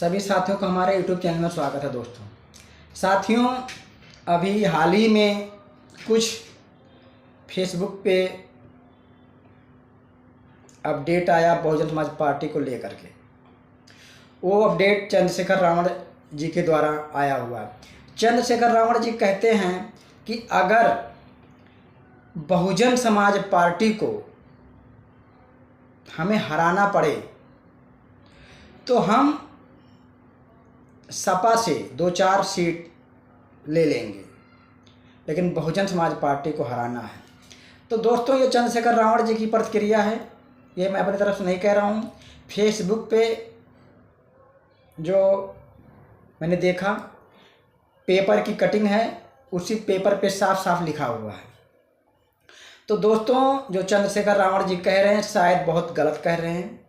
सभी साथियों का हमारे YouTube चैनल में स्वागत है। दोस्तों साथियों, अभी हाल ही में कुछ फेसबुक पे अपडेट आया बहुजन समाज पार्टी को लेकर के। वो अपडेट चंद्रशेखर रावण जी के द्वारा आया हुआ है। चंद्रशेखर रावण जी कहते हैं कि अगर बहुजन समाज पार्टी को हमें हराना पड़े तो हम सपा से 2-4 सीट ले लेंगे, लेकिन बहुजन समाज पार्टी को हराना है। तो दोस्तों, ये चंद्रशेखर रावण जी की प्रतिक्रिया है, ये मैं अपनी तरफ से नहीं कह रहा हूँ। फेसबुक पे जो मैंने देखा पेपर की कटिंग है, उसी पेपर पे साफ साफ लिखा हुआ है। तो दोस्तों, जो चंद्रशेखर रावण जी कह रहे हैं शायद बहुत गलत कह रहे हैं।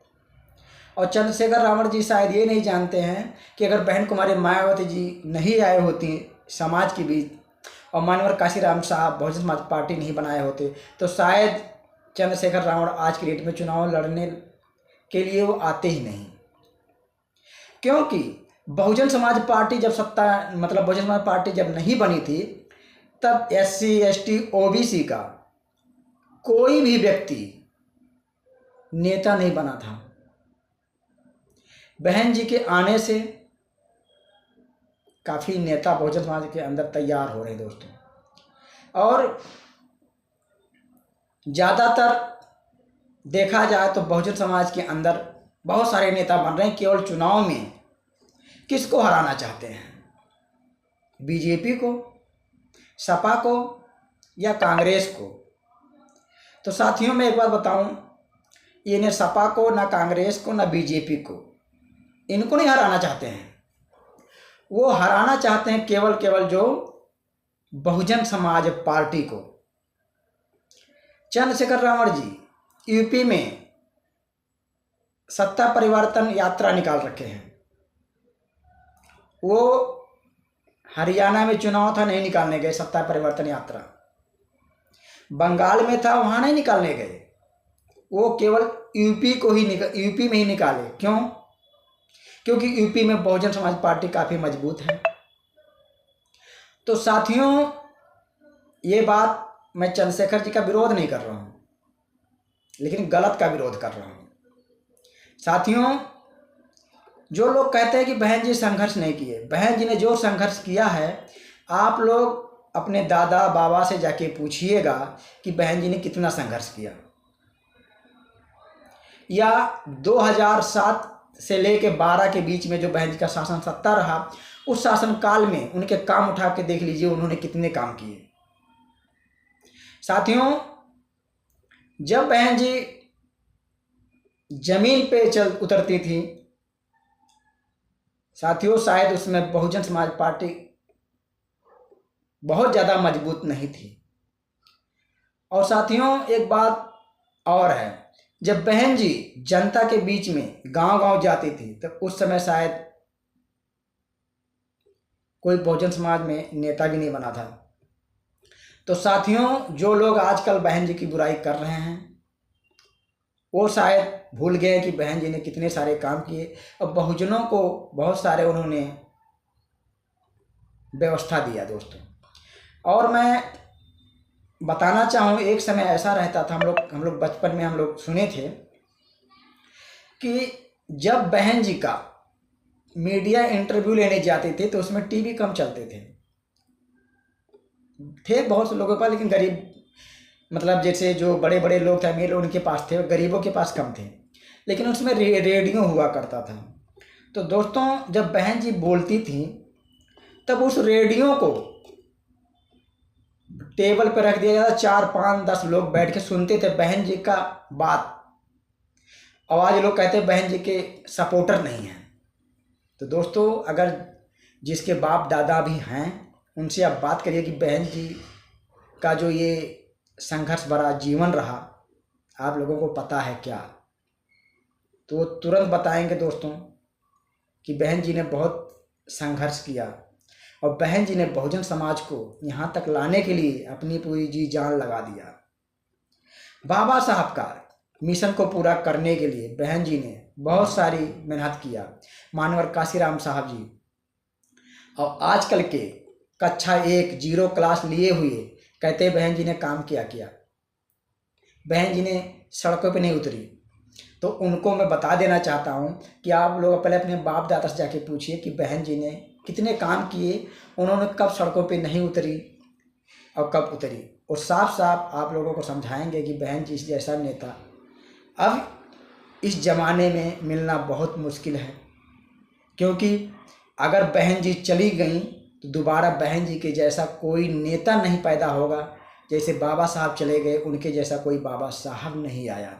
और चंद्रशेखर रावण जी शायद ये नहीं जानते हैं कि अगर बहन कुमारी मायावती जी नहीं आए होती समाज के बीच और मानवर काशीराम साहब बहुजन समाज पार्टी नहीं बनाए होते तो शायद चंद्रशेखर रावण आज की डेट में चुनाव लड़ने के लिए वो आते ही नहीं। क्योंकि बहुजन समाज पार्टी जब बहुजन समाज पार्टी जब नहीं बनी थी तब SC ST OBC का कोई भी व्यक्ति नेता नहीं बना था। बहन जी के आने से काफ़ी नेता बहुजन समाज के अंदर तैयार हो रहे हैं दोस्तों। और ज़्यादातर देखा जाए तो बहुजन समाज के अंदर बहुत सारे नेता बन रहे हैं। केवल चुनाव में किसको हराना चाहते हैं, बीजेपी को, सपा को या कांग्रेस को। तो साथियों, मैं एक बात बताऊं, ये न सपा को, ना कांग्रेस को, ना बीजेपी को, इनको नहीं हराना चाहते हैं। वो हराना चाहते हैं केवल जो बहुजन समाज पार्टी को। चंद्रशेखर रावण जी यूपी में सत्ता परिवर्तन यात्रा निकाल रखे हैं। वो हरियाणा में चुनाव था, नहीं निकालने गए सत्ता परिवर्तन यात्रा। बंगाल में था, वहाँ नहीं निकालने गए। वो केवल यूपी में ही निकाले। क्यों? क्योंकि यूपी में बहुजन समाज पार्टी काफ़ी मजबूत है। तो साथियों, ये बात मैं चंद्रशेखर जी का विरोध नहीं कर रहा हूँ, लेकिन गलत का विरोध कर रहा हूँ। साथियों, जो लोग कहते हैं कि बहन जी संघर्ष नहीं किए, बहन जी ने जो संघर्ष किया है, आप लोग अपने दादा बाबा से जाके पूछिएगा कि बहन जी ने कितना संघर्ष किया। या 2007 से लेके 12 के बीच में जो बहन जी का शासन सत्ता रहा, उस शासन काल में उनके काम उठा के देख लीजिए, उन्होंने कितने काम किए। साथियों, जब बहन जी जमीन पे उतरती थी साथियों, शायद उसमें बहुजन समाज पार्टी बहुत ज़्यादा मजबूत नहीं थी। और साथियों, एक बात और है, जब बहन जी जनता के बीच में गांव-गांव जाती थी तो उस समय शायद कोई बहुजन समाज में नेता भी नहीं बना था। तो साथियों, जो लोग आजकल बहन जी की बुराई कर रहे हैं वो शायद भूल गए कि बहन जी ने कितने सारे काम किए और बहुजनों को बहुत सारे उन्होंने व्यवस्था दिया दोस्तों। और मैं बताना चाहूँ, एक समय ऐसा रहता था, हम लोग बचपन में हम लोग सुने थे कि जब बहन जी का मीडिया इंटरव्यू लेने जाते थे तो उसमें टीवी कम चलते थे बहुत से लोगों के पास, लेकिन गरीब जैसे जो बड़े बड़े लोग थे, अमीर लोग, उनके पास थे, गरीबों के पास कम थे, लेकिन उसमें रेडियो हुआ करता था। तो दोस्तों, जब बहन जी बोलती थी तब उस रेडियो को टेबल पर रख दिया जाता, 4, 5, 10 लोग बैठ के सुनते थे बहन जी का बात। और आज लोग कहते हैं बहन जी के सपोर्टर नहीं हैं। तो दोस्तों, अगर जिसके बाप दादा भी हैं उनसे आप बात करिए कि बहन जी का जो ये संघर्ष भरा जीवन रहा, आप लोगों को पता है क्या? तो वो तुरंत बताएंगे दोस्तों कि बहन जी ने बहुत संघर्ष किया और बहन जी ने बहुजन समाज को यहाँ तक लाने के लिए अपनी पूरी जी जान लगा दिया। बाबा साहब का मिशन को पूरा करने के लिए बहन जी ने बहुत सारी मेहनत किया, मानवर काशीराम साहब जी। और आजकल के कक्षा 1 जीरो क्लास लिए हुए कहते बहन जी ने काम किया, बहन जी ने सड़कों पे नहीं उतरी। तो उनको मैं बता देना चाहता हूँ कि आप लोग पहले अपने बाप दादा से जाके पूछिए कि बहन जी ने कितने काम किए, उन्होंने कब सड़कों पे नहीं उतरी और कब उतरी। और साफ साफ आप लोगों को समझाएंगे कि बहन जी जैसा नेता अब इस ज़माने में मिलना बहुत मुश्किल है, क्योंकि अगर बहन जी चली गई तो दोबारा बहन जी के जैसा कोई नेता नहीं पैदा होगा। जैसे बाबा साहब चले गए, उनके जैसा कोई बाबा साहब नहीं आया।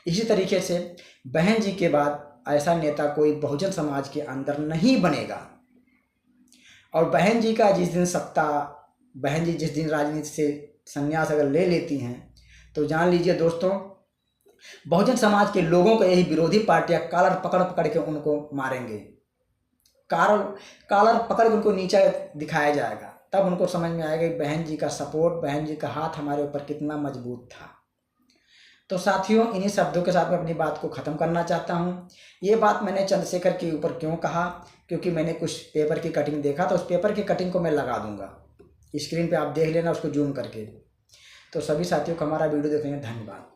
इसी तरीके से बहन जी के बाद ऐसा नेता कोई बहुजन समाज के अंदर नहीं बनेगा। और बहन जी का जिस दिन सत्ता, बहन जी जिस दिन राजनीति से संन्यास अगर ले लेती हैं, तो जान लीजिए दोस्तों, बहुजन समाज के लोगों को यही विरोधी पार्टियां कॉलर पकड़ पकड़ के उनको मारेंगे। कॉलर पकड़ के उनको नीचा दिखाया जाएगा, तब उनको समझ में आएगा कि बहन जी का सपोर्ट, बहन जी का हाथ हमारे ऊपर कितना मजबूत था। तो साथियों, इन्हीं शब्दों के साथ मैं अपनी बात को ख़त्म करना चाहता हूँ। ये बात मैंने चंद्रशेखर के ऊपर क्यों कहा, क्योंकि मैंने कुछ पेपर की कटिंग देखा, तो उस पेपर की कटिंग को मैं लगा दूंगा स्क्रीन पे, आप देख लेना उसको जूम करके। तो सभी साथियों को हमारा वीडियो देखने में धन्यवाद।